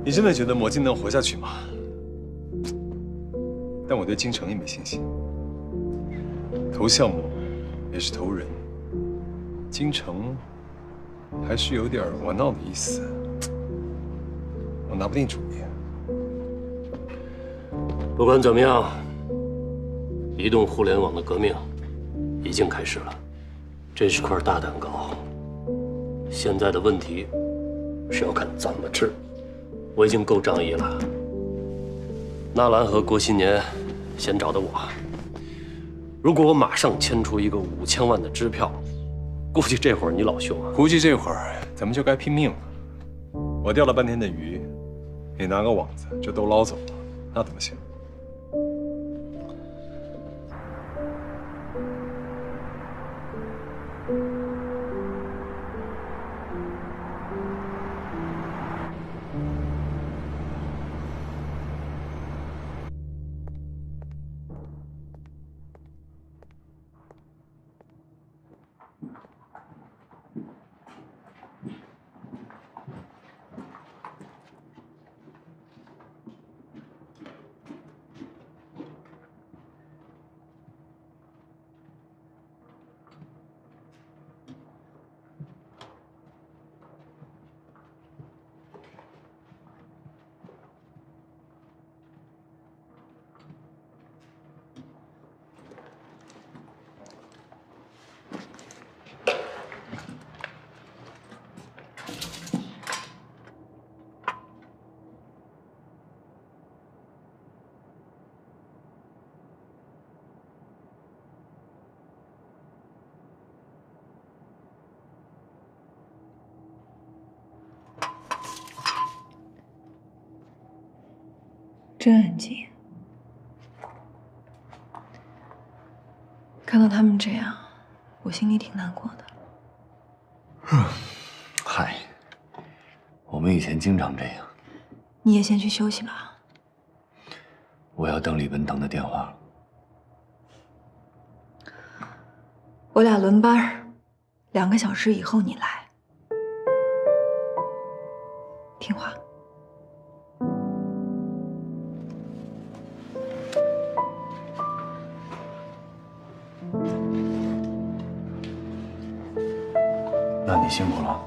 你真的觉得魔镜能活下去吗？但我对京城也没信心。投项目也是投人，京城还是有点玩闹的意思，我拿不定主意。不管怎么样，移动互联网的革命已经开始了，这是块大蛋糕。现在的问题是要看怎么吃。我已经够仗义了。纳兰和郭新年先找的我，如果我马上签出一个5000万的支票，估计这会儿你老兄啊，估计这会儿咱们就该拼命了。我钓了半天的鱼，你拿个网子就都捞走了，那怎么行？真安静。看到他们这样，我心里挺难过的。嗨，我们以前经常这样。你也先去休息吧。我要等李文腾的电话了。我俩轮班，2个小时以后你来。听话。那你辛苦了。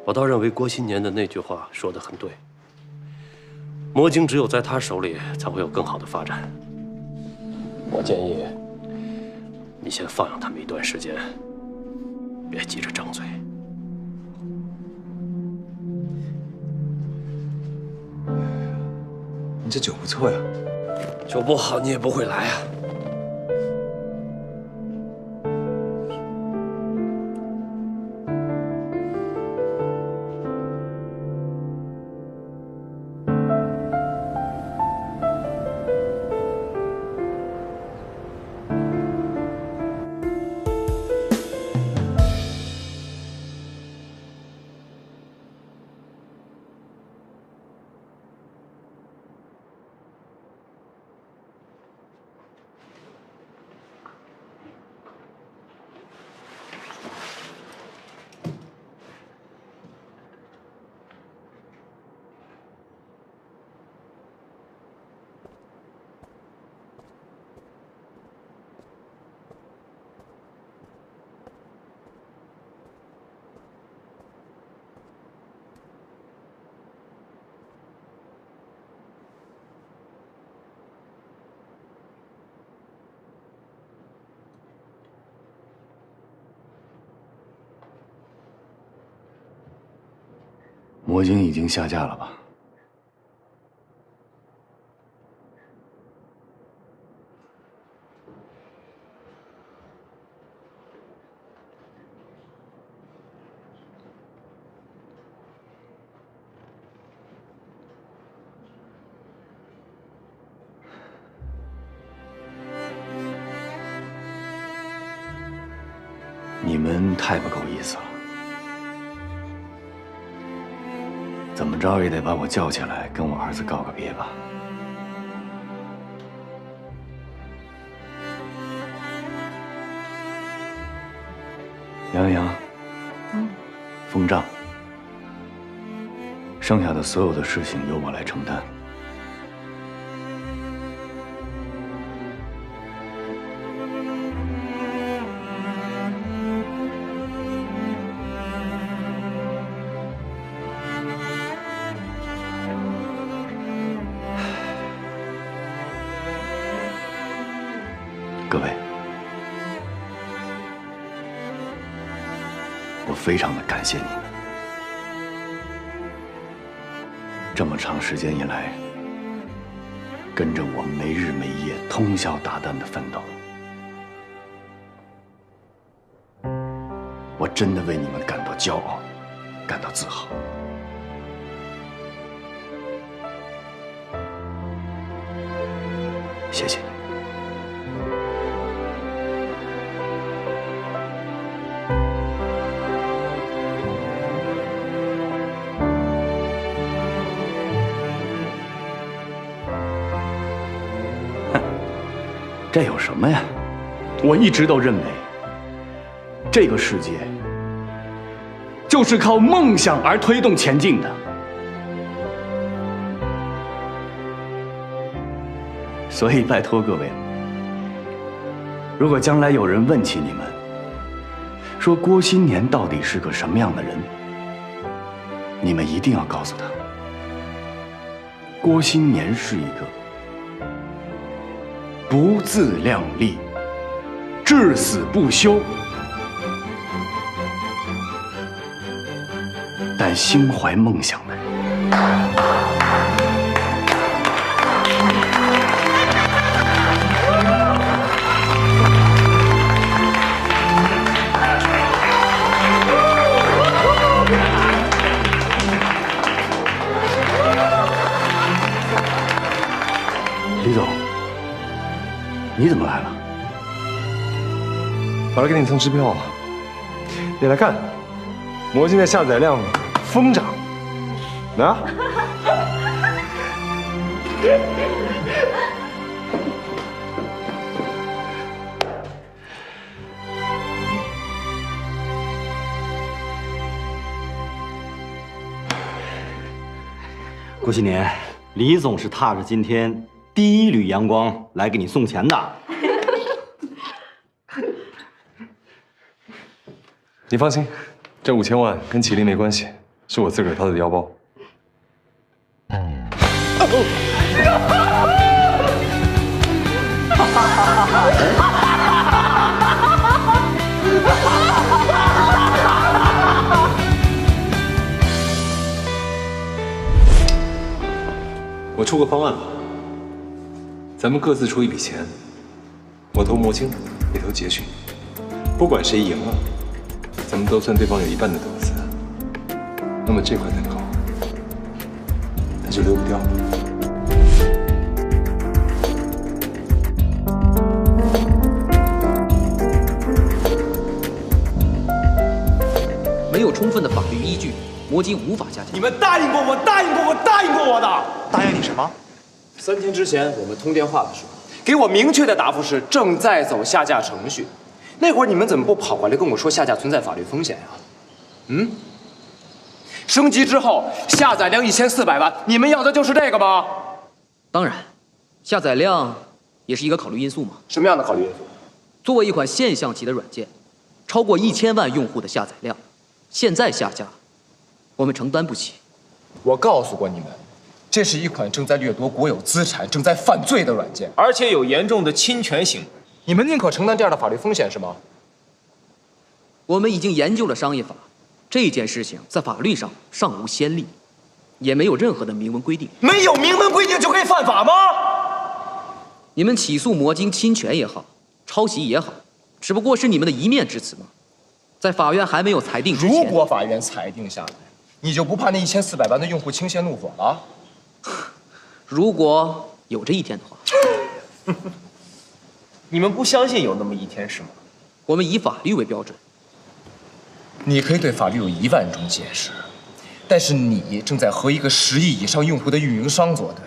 我倒认为郭新年的那句话说得很对，魔晶只有在他手里才会有更好的发展。我建议你先放养他们一段时间，别急着张嘴。你这酒不错呀，酒不好你也不会来啊。魔晶已经下架了吧？你们太不够意思了。怎么着也得把我叫起来，跟我儿子告个别吧。杨洋，封账，剩下的所有的事情由我来承担。各位，我非常的感谢你们。这么长时间以来，跟着我没日没夜、通宵达旦的奋斗，我真的为你们感到骄傲，感到自豪。谢谢你。这有什么呀？我一直都认为，这个世界就是靠梦想而推动前进的。所以拜托各位了，如果将来有人问起你们，说郭新年到底是个什么样的人，你们一定要告诉他，郭新年是一个不自量力、至死不休，但心怀梦想的人。李总。你怎么来了？我来给你腾支票啊！你来看，魔镜的下载量疯涨，拿。郭新年，李总是踏着今天第一缕阳光来给你送钱的。你放心，这5000万跟麒麟没关系，是我自个儿掏的腰包。我出个方案吧，咱们各自出一笔钱，我投魔晶，你投捷讯，不管谁赢了，咱们都算对方有一半的投资。那么这块蛋糕，它就溜不掉了。没有充分的法律依据，魔晶无法下架。你们答应过我，答应过我，答应过我的。答应你什么3天之前我们通电话的时候，给我明确的答复是正在走下架程序。那会儿你们怎么不跑过来跟我说下架存在法律风险呀？升级之后下载量1400万，你们要的就是这个吗？当然，下载量也是一个考虑因素嘛。什么样的考虑因素？作为一款现象级的软件，超过1000万用户的下载量，现在下架，我们承担不起。我告诉过你们，这是一款正在掠夺国有资产、正在犯罪的软件，而且有严重的侵权行为。你们宁可承担这样的法律风险是吗？我们已经研究了商业法，这件事情在法律上尚无先例，也没有任何的明文规定。没有明文规定就可以犯法吗？你们起诉魔晶侵权也好，抄袭也好，只不过是你们的一面之词嘛。在法院还没有裁定之前，如果法院裁定下来，你就不怕那1400万的用户倾泻怒火了？如果有这一天的话，你们不相信有那么一天是吗？我们以法律为标准。你可以对法律有1万种解释，但是你正在和一个10亿以上用户的运营商作对。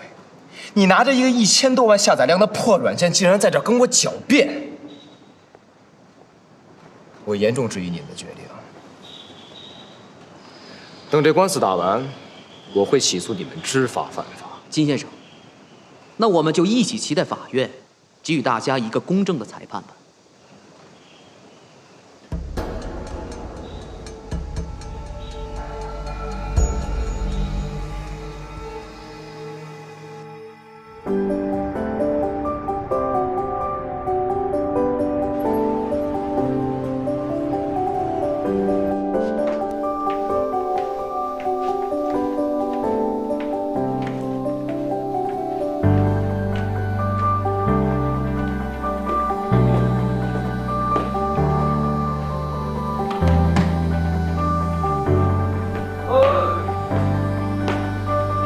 你拿着一个1000多万下载量的破软件，竟然在这跟我狡辩。我严重质疑你们的决定。等这官司打完，我会起诉你们知法犯法。金先生，那我们就一起期待法院给予大家一个公正的裁判吧。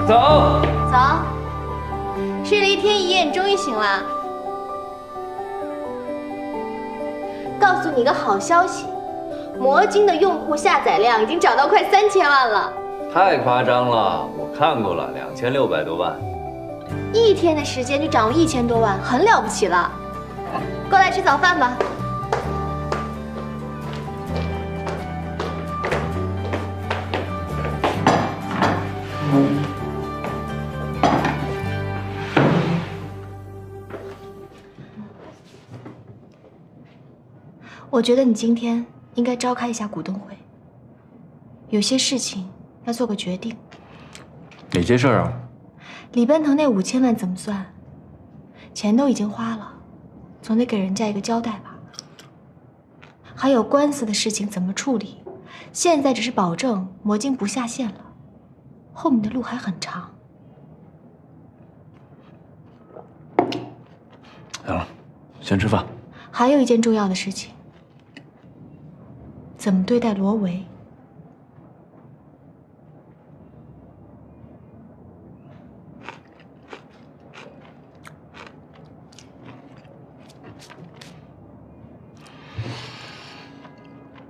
走，睡了一天一夜，你终于醒了。告诉你个好消息，魔晶的用户下载量已经涨到快3000万了。太夸张了，我看过了，2600多万。1天的时间就涨了1000多万，很了不起了。过来吃早饭吧。我觉得你今天应该召开一下股东会，有些事情要做个决定。哪些事儿啊？李奔腾那5000万怎么算？钱都已经花了，总得给人家一个交代吧。还有官司的事情怎么处理？现在只是保证魔晶不下线了，后面的路还很长。行了，先吃饭。还有一件重要的事情。怎么对待罗维？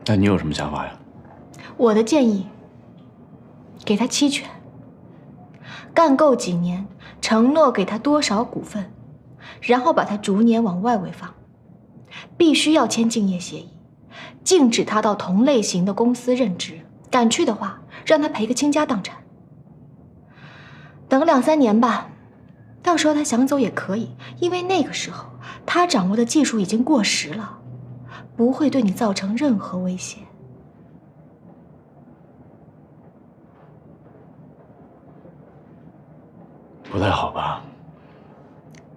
那你有什么想法呀？我的建议，给他期权，干够几年，承诺给他多少股份，然后把他逐年往外围放，必须要签竞业协议。禁止他到同类型的公司任职，敢去的话，让他赔个倾家荡产。等2、3年吧，到时候他想走也可以，因为那个时候他掌握的技术已经过时了，不会对你造成任何威胁。不太好吧？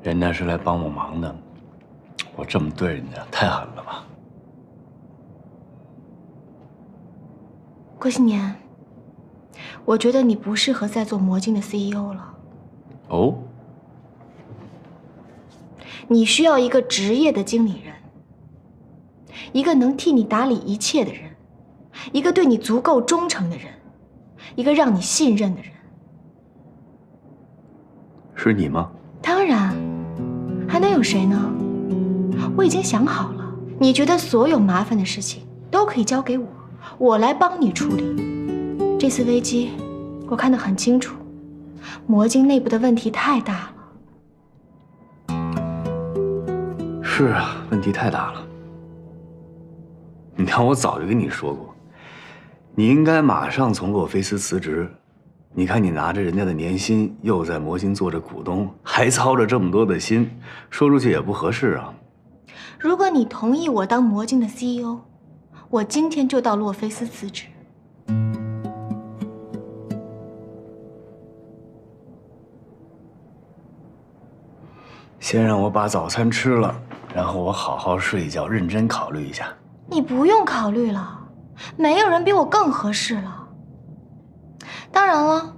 人家是来帮我忙的，我这么对人家，太狠了吧？郭新年，我觉得你不适合再做魔晶的 CEO 了。哦，你需要一个职业的经理人，一个能替你打理一切的人，一个对你足够忠诚的人，一个让你信任的人。是你吗？当然，还能有谁呢？我已经想好了，你觉得所有麻烦的事情都可以交给我。我来帮你处理这次危机，我看得很清楚，魔晶内部的问题太大了。是啊，问题太大了。你看，我早就跟你说过，你应该马上从洛菲斯辞职。你看，你拿着人家的年薪，又在魔晶做着股东，还操着这么多的心，说出去也不合适啊。如果你同意我当魔晶的 CEO，我今天就到洛菲斯辞职。先让我把早餐吃了，然后我好好睡一觉，认真考虑一下。你不用考虑了，没有人比我更合适了。当然了，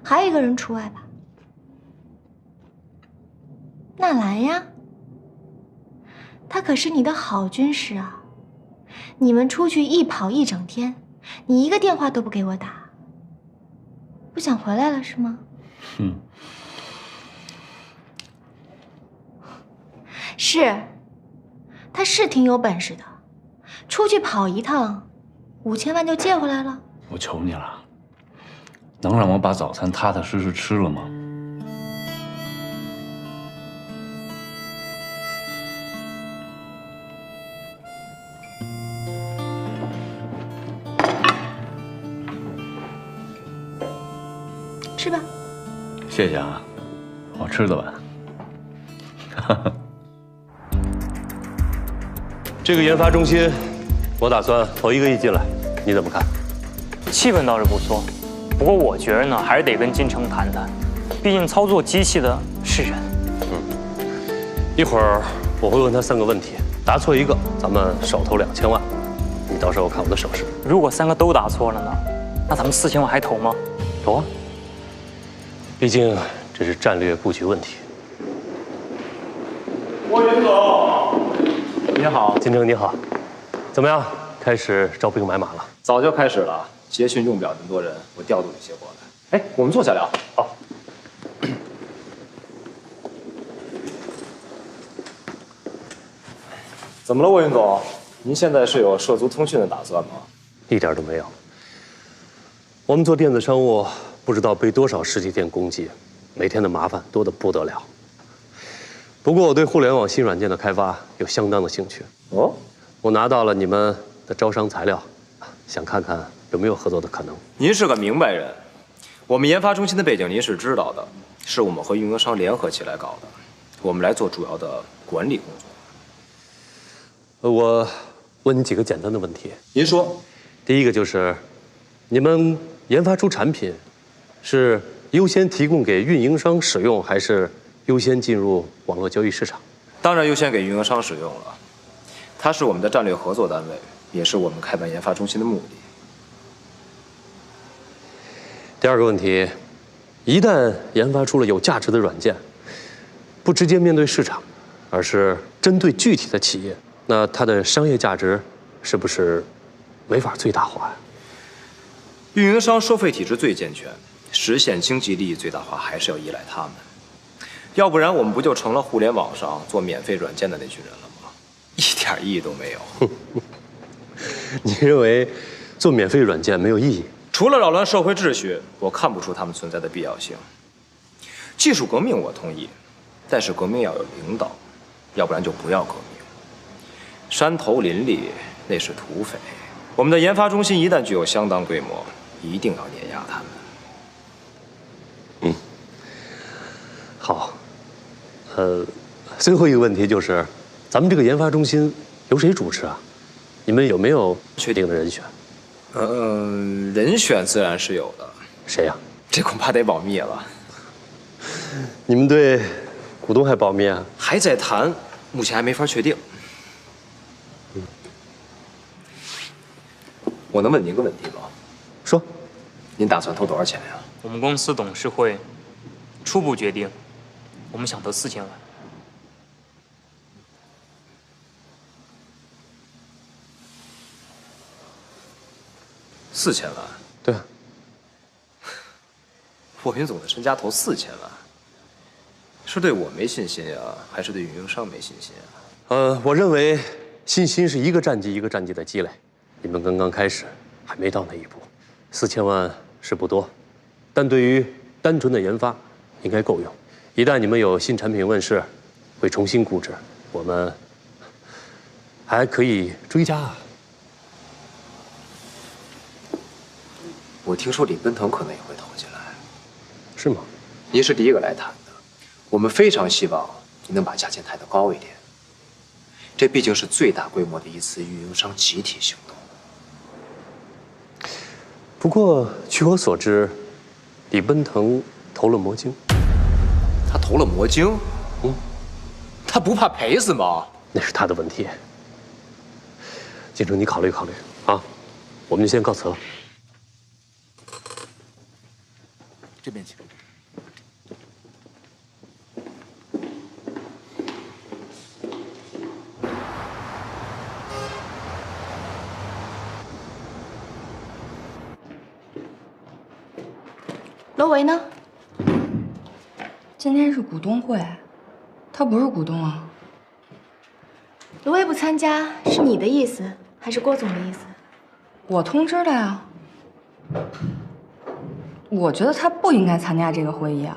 还有一个人除外吧。纳兰呀，他可是你的好军师啊。你们出去一跑一整天，你一个电话都不给我打，不想回来了是吗？是，他是挺有本事的，出去跑一趟，5000万就借回来了。我求你了，能让我把早餐踏踏实实吃了吗？吃吧。谢谢啊，好吃的吧？这个研发中心，我打算投1个亿进来，你怎么看？气氛倒是不错，不过我觉得呢，还是得跟金城谈谈，毕竟操作机器的是人。一会儿我会问他3个问题，答错1个，咱们少投2000万。你到时候看我的手势。如果3个都答错了呢？那咱们4000万还投吗？投啊，毕竟这是战略布局问题。郭云总，你好，金城你好，怎么样？开始招兵买马了？早就开始了，捷讯用表那么多人，我调度一些过来。哎，我们坐下聊。好。怎么了，沃云总？您现在是有涉足通讯的打算吗？一点都没有。我们做电子商务，不知道被多少实体店攻击，每天的麻烦多得不得了。不过我对互联网新软件的开发有相当的兴趣。哦，我拿到了你们的招商材料，想看看有没有合作的可能。您是个明白人，我们研发中心的背景您是知道的，是我们和运营商联合起来搞的，我们来做主要的管理工作。我问你几个简单的问题。您说。第一个就是，你们研发出产品，是优先提供给运营商使用，还是优先进入网络交易市场？当然优先给运营商使用了，它是我们的战略合作单位，也是我们开办研发中心的目的。第二个问题，一旦研发出了有价值的软件，不直接面对市场，而是针对具体的企业，那它的商业价值是不是没法最大化呀？运营商收费体制最健全，实现经济利益最大化还是要依赖他们，要不然我们不就成了互联网上做免费软件的那群人了吗？一点意义都没有。你认为做免费软件没有意义？除了扰乱社会秩序，我看不出他们存在的必要性。技术革命我同意，但是革命要有领导，要不然就不要革命。山头林立那是土匪，我们的研发中心一旦具有相当规模，一定要碾压他们。好，最后一个问题就是，咱们这个研发中心由谁主持啊？你们有没有确定的人选？人选自然是有的。谁呀？这恐怕得保密了。你们对股东还保密啊？还在谈，目前还没法确定。我能问您个问题吗？说。您打算投多少钱呀？我们公司董事会初步决定，我们想投4000万。4000万？对啊。霍云总的身家投4000万，是对我没信心啊，还是对运营商没信心啊？我认为信心是一个战绩一个战绩的积累，你们刚刚开始，还没到那一步。4000万是不多，但对于单纯的研发，应该够用。一旦你们有新产品问世，会重新估值，我们还可以追加啊。我听说李奔腾可能也会投进来，是吗？您是第一个来谈的，我们非常希望您能把价钱抬得高一点。这毕竟是最大规模的一次运营商集体行动。不过据我所知，李奔腾投了魔晶。他投了魔晶？他不怕赔死吗？那是他的问题。金城，你考虑考虑啊，我们就先告辞了。这边请。罗维呢？今天是股东会，他不是股东啊。罗维不参加是你的意思，还是郭总的意思？我通知的呀。我觉得他不应该参加这个会议啊。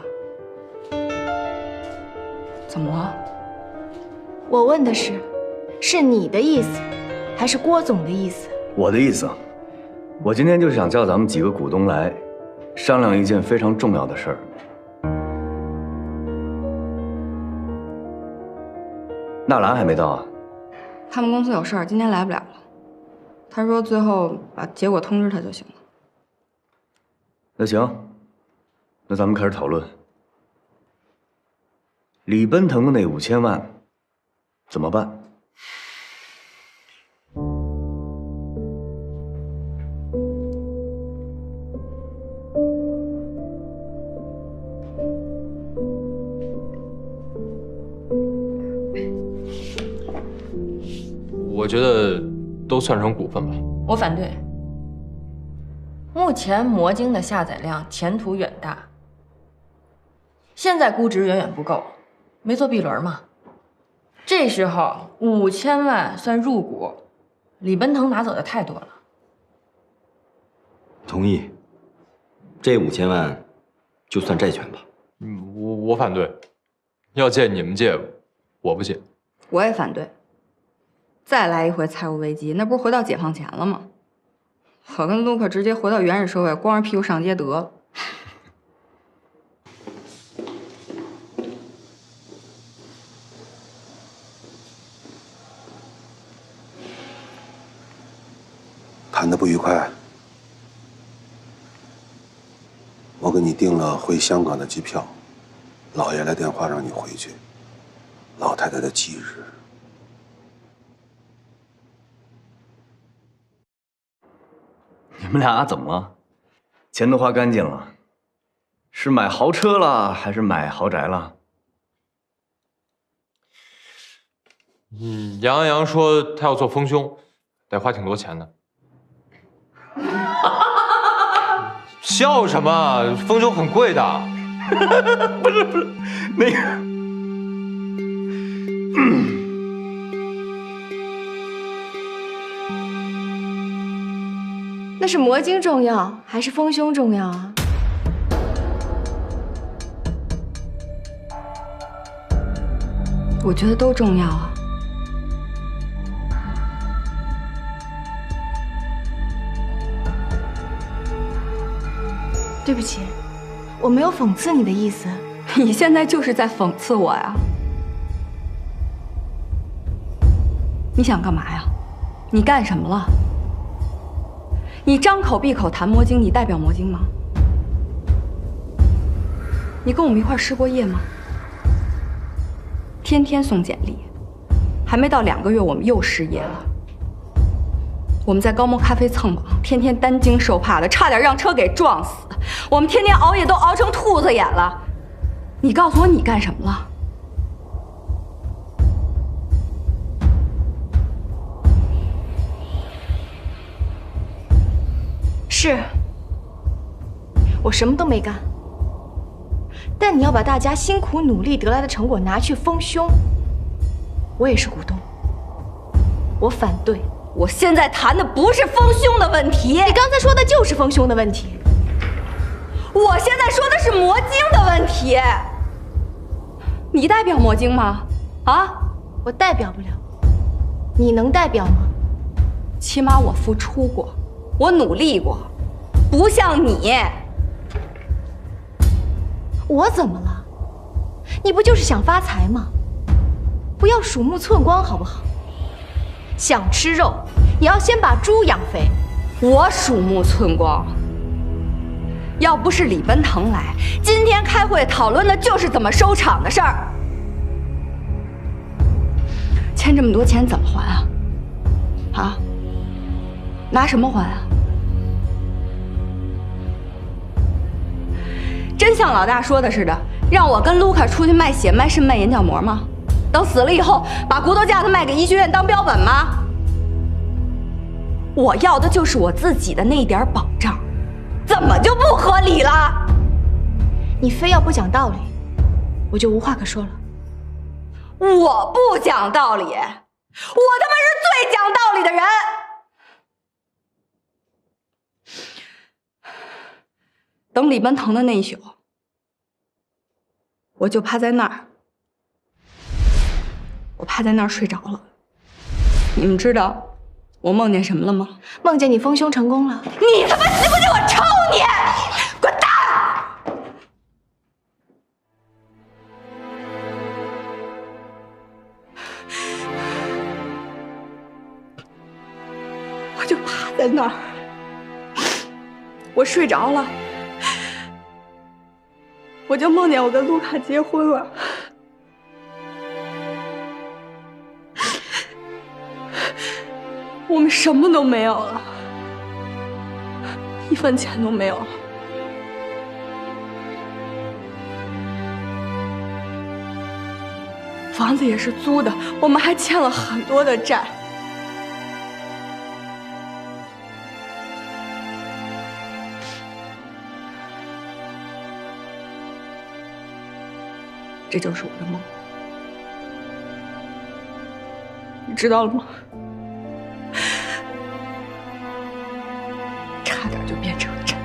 怎么了？我问的是你的意思，还是郭总的意思？我的意思，我今天就是想叫咱们几个股东来，商量一件非常重要的事儿。纳兰还没到啊？他们公司有事儿，今天来不了了。他说最后把结果通知他就行了。那行，那咱们开始讨论。李奔腾的那5000万怎么办？我觉得都算成股份吧。我反对。目前魔晶的下载量前途远大，现在估值远远不够，没做 B 轮嘛。这时候5000万算入股，李奔腾拿走的太多了。同意，这5000万就算债权吧。我反对，要借你们借，我不借。我也反对。再来一回财务危机，那不是回到解放前了吗？我跟卢克直接回到原始社会，光着屁股上街得了。谈得不愉快，我给你订了回香港的机票，老爷来电话让你回去，老太太的忌日。你们俩怎么了？钱都花干净了，是买豪车了还是买豪宅了？杨洋说他要做丰胸，得花挺多钱的。笑什么？丰胸很贵的。不是那个。那是魔晶重要还是丰胸重要啊？我觉得都重要啊。对不起，我没有讽刺你的意思。你现在就是在讽刺我呀！你想干嘛呀？你干什么了？你张口闭口谈魔晶，你代表魔晶吗？你跟我们一块失过业吗？天天送简历，还没到2个月，我们又失业了。我们在高墨咖啡蹭网，天天担惊受怕的，差点让车给撞死。我们天天熬夜都熬成兔子眼了。你告诉我你干什么了？是，我什么都没干。但你要把大家辛苦努力得来的成果拿去丰胸，我也是股东，我反对。我现在谈的不是丰胸的问题，你刚才说的就是丰胸的问题。我现在说的是魔晶的问题。你代表魔晶吗？啊，我代表不了。你能代表吗？起码我付出过，我努力过，不像你。我怎么了？你不就是想发财吗？不要鼠目寸光好不好？想吃肉，也要先把猪养肥。我鼠目寸光。要不是李奔腾来，今天开会讨论的就是怎么收场的事儿。欠这么多钱怎么还啊？啊？拿什么还啊？真像老大说的似的，让我跟卢卡出去卖血、卖肾、卖眼角膜吗？等死了以后，把骨头架子卖给医学院当标本吗？我要的就是我自己的那一点保障，怎么就不合理了？你非要不讲道理，我就无话可说了。我不讲道理，我他妈是最讲道理的人。等李奔腾的那一宿，我就趴在那儿，我趴在那儿睡着了。你们知道我梦见什么了吗？梦见你丰胸成功了。你他妈信不信我抽你？滚蛋！在那儿，我睡着了，我就梦见我跟卢卡结婚了。我们什么都没有了，1分钱都没有了。房子也是租的，我们还欠了很多的债。这就是我的梦，你知道了吗？差点就变成了真的。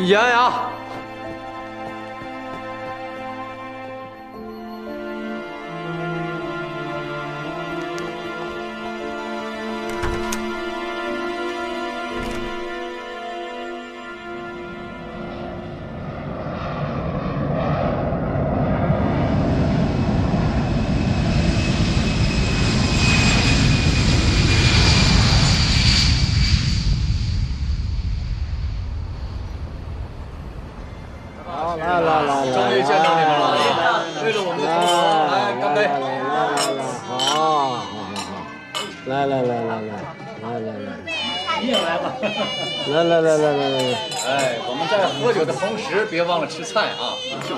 杨洋，终于见到你们了！为了我们的同行，来干杯！来，你也来吧！来，哎，我们在喝酒的同时，别忘了吃菜啊！就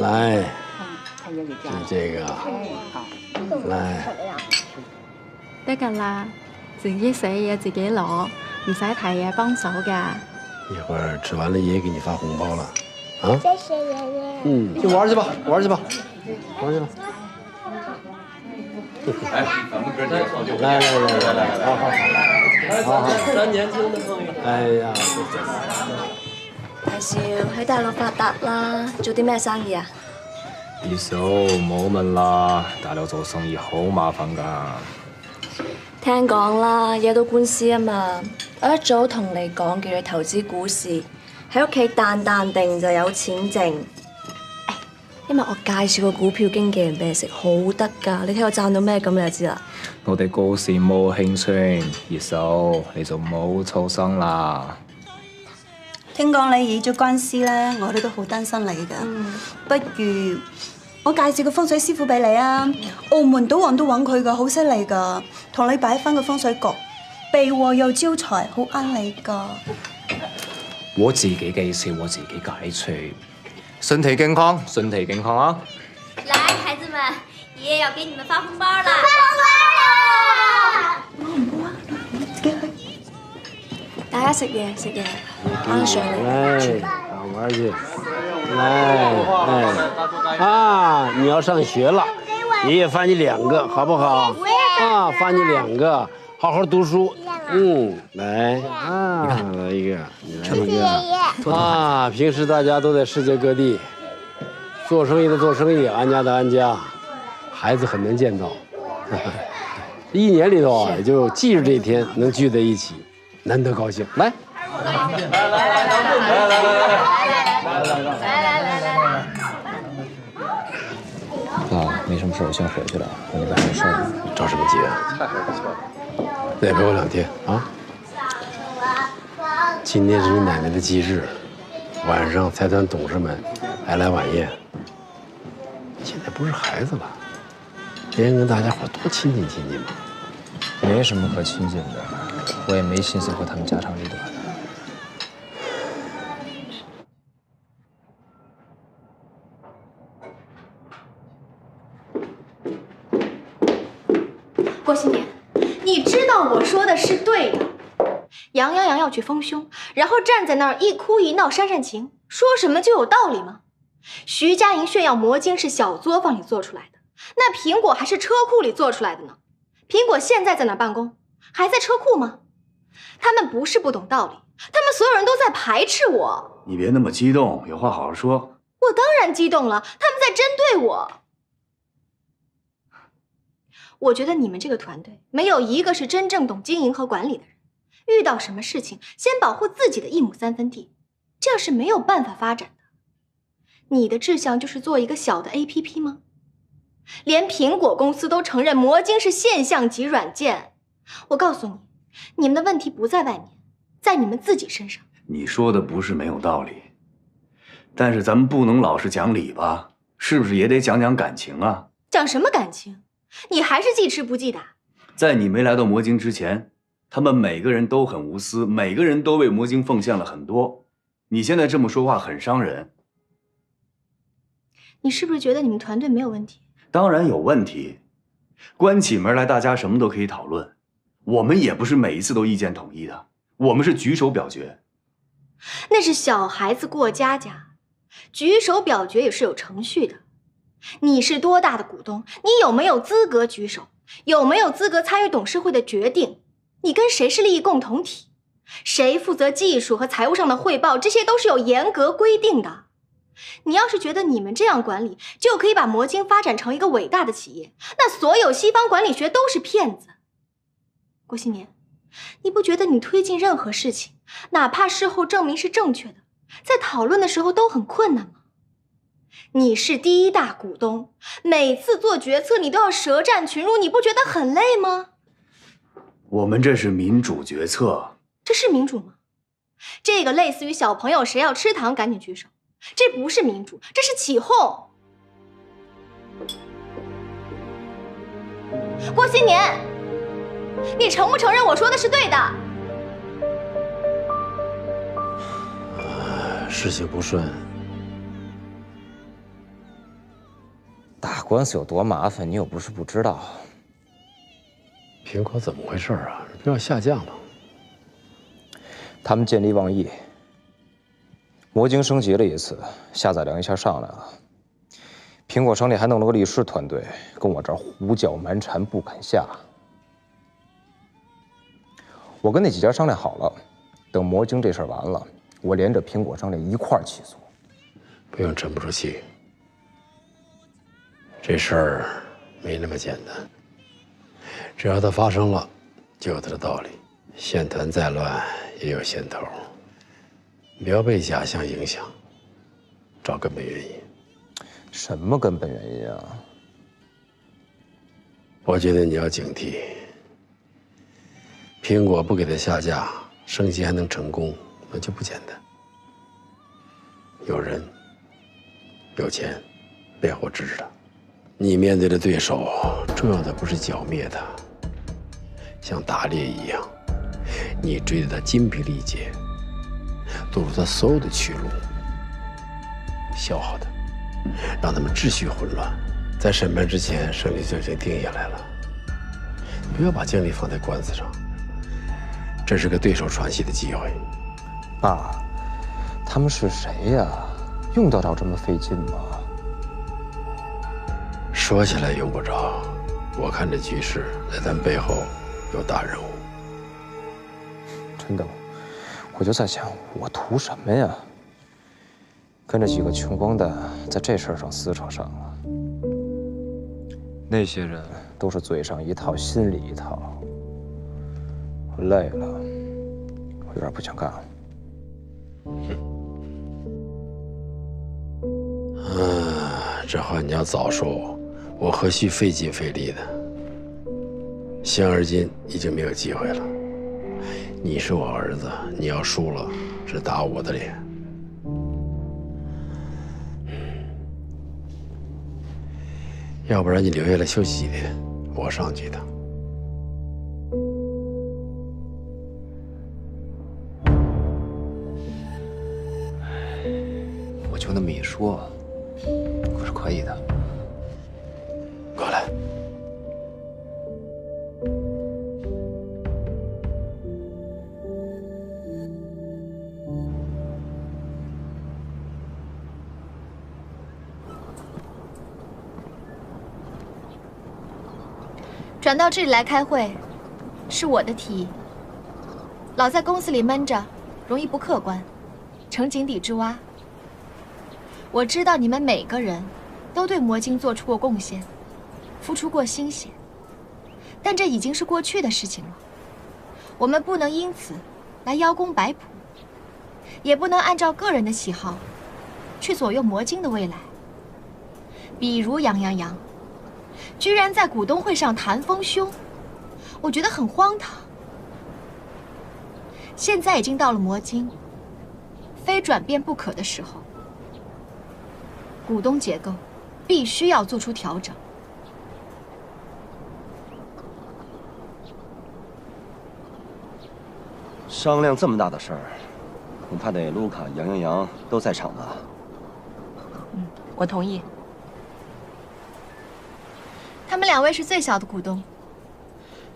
来，就这个，来。得㗎啦，自己寫嘢自己攞，唔使提嘢幫手㗎。一会儿吃完了爷爷给你发红包了，啊？谢谢爷爷。去玩去吧，玩去吧。哎，咱们哥几个好久不见。来，好，咱年轻的朋友。哎呀，大少喺大陸發達啦，做啲咩生意啊？二嫂冇問啦，大陸做生意好麻煩㗎。聽講啦，惹到官司啊嘛。我一早同你講，叫你投資股市，喺屋企淡淡定就有錢剩。因為我介紹個股票經紀人俾你識，好得㗎。你睇我賺到咩咁，你就知啦。我哋股市冇興趣，二嫂你就冇操心啦。聽講你惹咗官司咧，我哋都好擔心你㗎。不如我介紹個風水師傅俾你啊！澳門賭王都揾佢㗎，好犀利㗎，同你擺翻個風水局，避禍又招財，好啱你㗎。我自己嘅事我自己解除，身體健康，身體健康啊！來，孩子們，爺爺要給你們發紅包啦！大家食嘢，啱上嚟。來，好玩去。来，啊，你要上学了，爷爷发你2个，好不好？啊，发你2个，好好读书。来啊，来一个，你来一个。啊，平时大家都在世界各地，做生意的做生意，安家的安家，孩子很难见到。1年里头啊，也就忌日这一天能聚在一起，难得高兴。来。爸，没什么事，我先回去了。我那边还有事儿。着什么急啊？太和气了。再陪我2天啊！今天是你奶奶的忌日，晚上财团董事们还来晚宴。现在不是孩子了，应该跟大家伙多亲近亲近嘛。没什么可亲近的，我也没心思和他们家长里短的。郭新年，你知道我说的是对的。杨阳要去丰胸，然后站在那儿一哭一闹煽煽情，说什么就有道理吗？徐佳莹炫耀魔晶是小作坊里做出来的，那苹果还是车库里做出来的呢。苹果现在在哪办公？还在车库吗？他们不是不懂道理，他们所有人都在排斥我。你别那么激动，有话好好说。我当然激动了，他们在针对我。我觉得你们这个团队没有一个是真正懂经营和管理的人，遇到什么事情先保护自己的1亩3分地，这样是没有办法发展的。你的志向就是做一个小的 APP 吗？连苹果公司都承认魔晶是现象级软件。我告诉你，你们的问题不在外面，在你们自己身上。你说的不是没有道理，但是咱们不能老是讲理吧？是不是也得讲讲感情啊？讲什么感情？你还是记吃不记打。在你没来到魔晶之前，他们每个人都很无私，每个人都为魔晶奉献了很多。你现在这么说话很伤人。你是不是觉得你们团队没有问题？当然有问题，关起门来大家什么都可以讨论。我们也不是每一次都意见统一的，我们是举手表决。那是小孩子过家家，举手表决也是有程序的。你是多大的股东？你有没有资格举手？有没有资格参与董事会的决定？你跟谁是利益共同体？谁负责技术和财务上的汇报？这些都是有严格规定的。你要是觉得你们这样管理就可以把魔晶发展成一个伟大的企业，那所有西方管理学都是骗子。郭新年，你不觉得你推进任何事情，哪怕事后证明是正确的，在讨论的时候都很困难吗？你是第一大股东，每次做决策你都要舌战群儒，你不觉得很累吗？我们这是民主决策。这是民主吗？这个类似于小朋友谁要吃糖赶紧举手，这不是民主，这是起哄。郭新年，你承不承认我说的是对的？事情不顺，打官司有多麻烦，你又不是不知道。苹果怎么回事啊？不要下降了。他们见利忘义，魔晶升级了一次，下载量一下上来了。苹果商店还弄了个律师团队，跟我这儿胡搅蛮缠，不肯下。我跟那几家商量好了，等魔晶这事儿完了，我连着苹果商店一块儿起诉。不用沉不住气，这事儿没那么简单。只要它发生了，就有它的道理。线团再乱也有线头，不要被假象影响，找根本原因。什么根本原因啊？我觉得你要警惕。苹果不给它下架，升级还能成功，那就不简单。有人，有钱，背后支持他。你面对的对手，重要的不是剿灭他，像打猎一样，你追着他筋疲力竭，堵住他所有的去路，消耗他，让他们秩序混乱，在审判之前，胜利就已经定下来了。不要把精力放在官司上，这是个对手传戏的机会。爸，他们是谁呀？用得着这么费劲吗？说起来用不着，我看这局势在咱背后有大人物。真的，我就在想，我图什么呀？跟着几个穷光蛋在这事儿上撕扯上了。那些人都是嘴上一套，心里一套。我累了，我有点不想干了。这话你要早说，我何须费劲费力的？现而今已经没有机会了。你是我儿子，你要输了，只打我的脸。要不然你留下来休息几天，我上去一趟。我就那么一说，我是可以的。过来。转到这里来开会，是我的提议。老在公司里闷着，容易不客观，成井底之蛙。我知道你们每个人都对魔晶做出过贡献，付出过心血，但这已经是过去的事情了。我们不能因此来邀功摆谱，也不能按照个人的喜好去左右魔晶的未来。比如杨洋洋，居然在股东会上谈丰胸，我觉得很荒唐。现在已经到了魔晶非转变不可的时候，股东结构必须要做出调整。商量这么大的事儿，恐怕得卢卡、杨洋洋都在场吧？我同意。他们2位是最小的股东，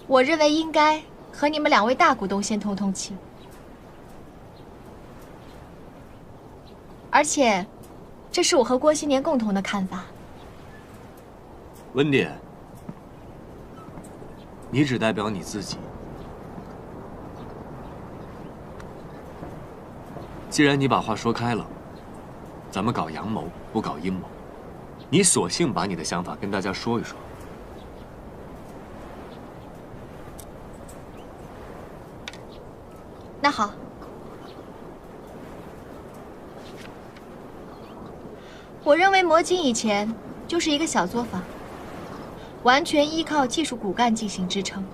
我认为应该和你们2位大股东先通通气。而且，这是我和郭新年共同的看法。温迪，你只代表你自己。既然你把话说开了，咱们搞阳谋不搞阴谋，你索性把你的想法跟大家说一说。那好，我认为魔晶以前就是一个小作坊，完全依靠技术骨干进行支撑。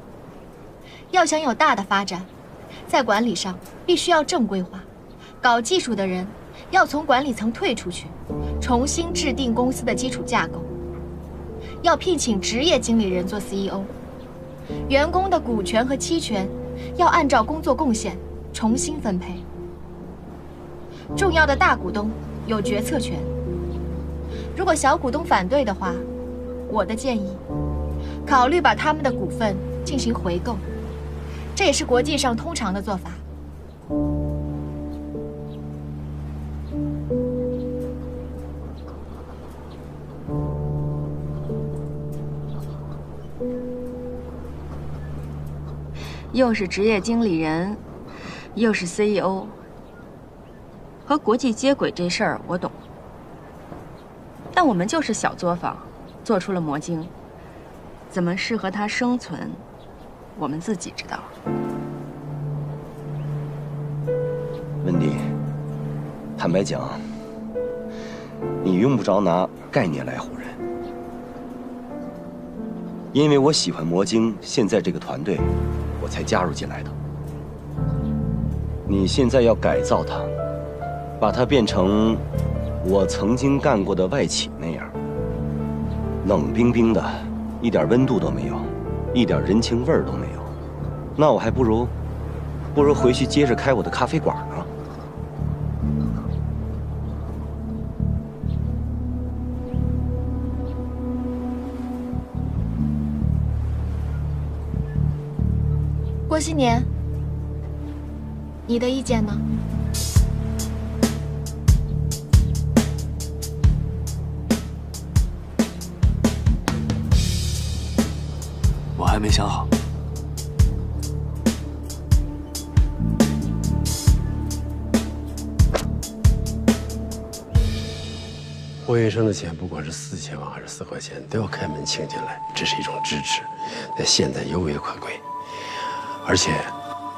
要想有大的发展，在管理上必须要正规化，搞技术的人要从管理层退出去，重新制定公司的基础架构，要聘请职业经理人做 CEO， 员工的股权和期权要按照工作贡献重新分配。重要的大股东有决策权，如果小股东反对的话，我的建议，考虑把他们的股份进行回购，这也是国际上通常的做法。又是职业经理人，又是 CEO， 和国际接轨这事儿我懂。但我们就是小作坊，做出了魔晶，怎么适合它生存，我们自己知道。温迪，坦白讲，你用不着拿概念来唬人，因为我喜欢魔晶现在这个团队，我才加入进来的。你现在要改造它，把它变成我曾经干过的外企那样，冷冰冰的，一点温度都没有，一点人情味儿都没有，那我还不如回去接着开我的咖啡馆呢。郭新年，你的意见呢？我还没想好。霍云生的钱，不管是4000万还是4块钱，都要开门请进来，这是一种支持，在现在尤为可贵。而且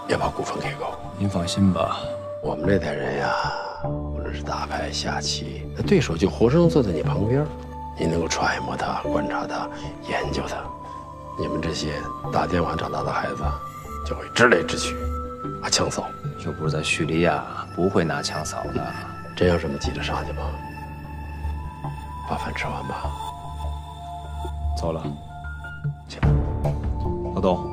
要把股份给够。您放心吧，我们这代人呀，无论是打牌、下棋，那对手就活生生坐在你旁边，你能够揣摩他、观察他、研究他。你们这些打电话长大的孩子，就会直来直去，拿枪扫。又不是在叙利亚，不会拿枪扫的。真有这么急着上去吗？把饭吃完吧。走了。去吧。老董。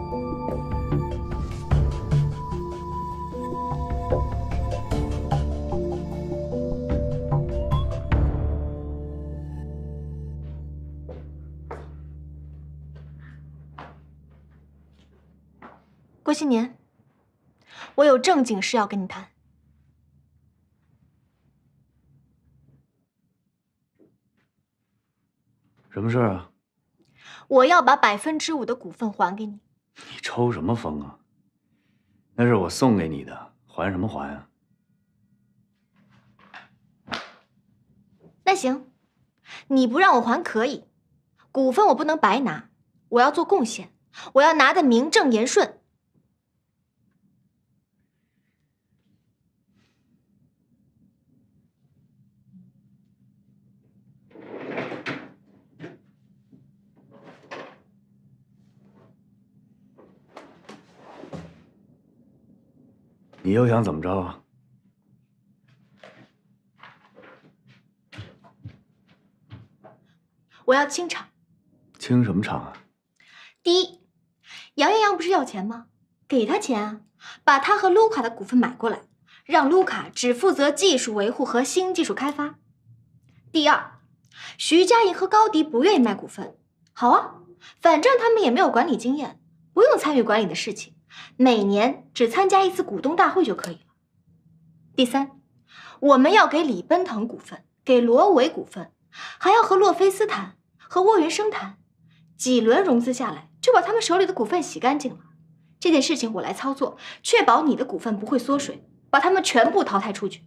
郭新年，我有正经事要跟你谈。什么事儿啊？我要把5%的股份还给你。你抽什么风啊？那是我送给你的，还什么还啊？那行，你不让我还可以，股份我不能白拿，我要做贡献，我要拿得名正言顺。你又想怎么着啊？我要清场。清什么场啊？第一，杨艳阳不是要钱吗？给他钱啊，把他和卢卡的股份买过来，让卢卡只负责技术维护和新技术开发。第二，徐佳莹和高迪不愿意卖股份，好啊，反正他们也没有管理经验，不用参与管理的事情，每年只参加一次股东大会就可以了。第三，我们要给李奔腾股份，给罗伟股份，还要和洛菲斯谈，和沃云生谈，几轮融资下来，就把他们手里的股份洗干净了。这件事情我来操作，确保你的股份不会缩水，把他们全部淘汰出去。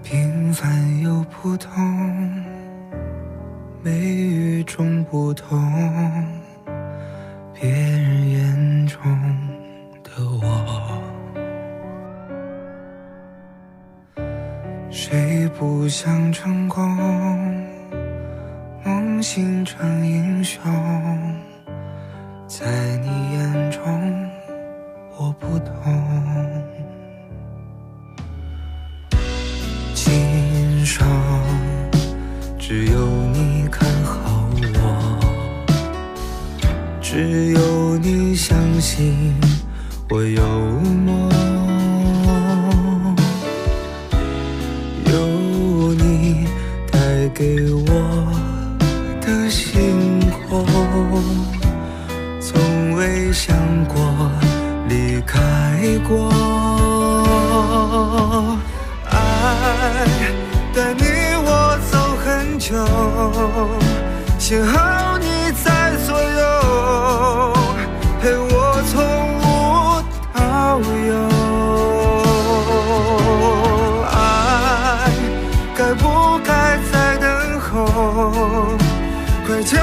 平凡又普通，美与众不同，别人眼中的我，谁不想成功，梦醒成英雄，在你眼中我不同，今生只有你看好我，只有你相信我有梦，有你带给我的星空，从未想过离开过，爱带你我走很久，幸好你在左右，陪我从无到有。爱该不该再等候？快将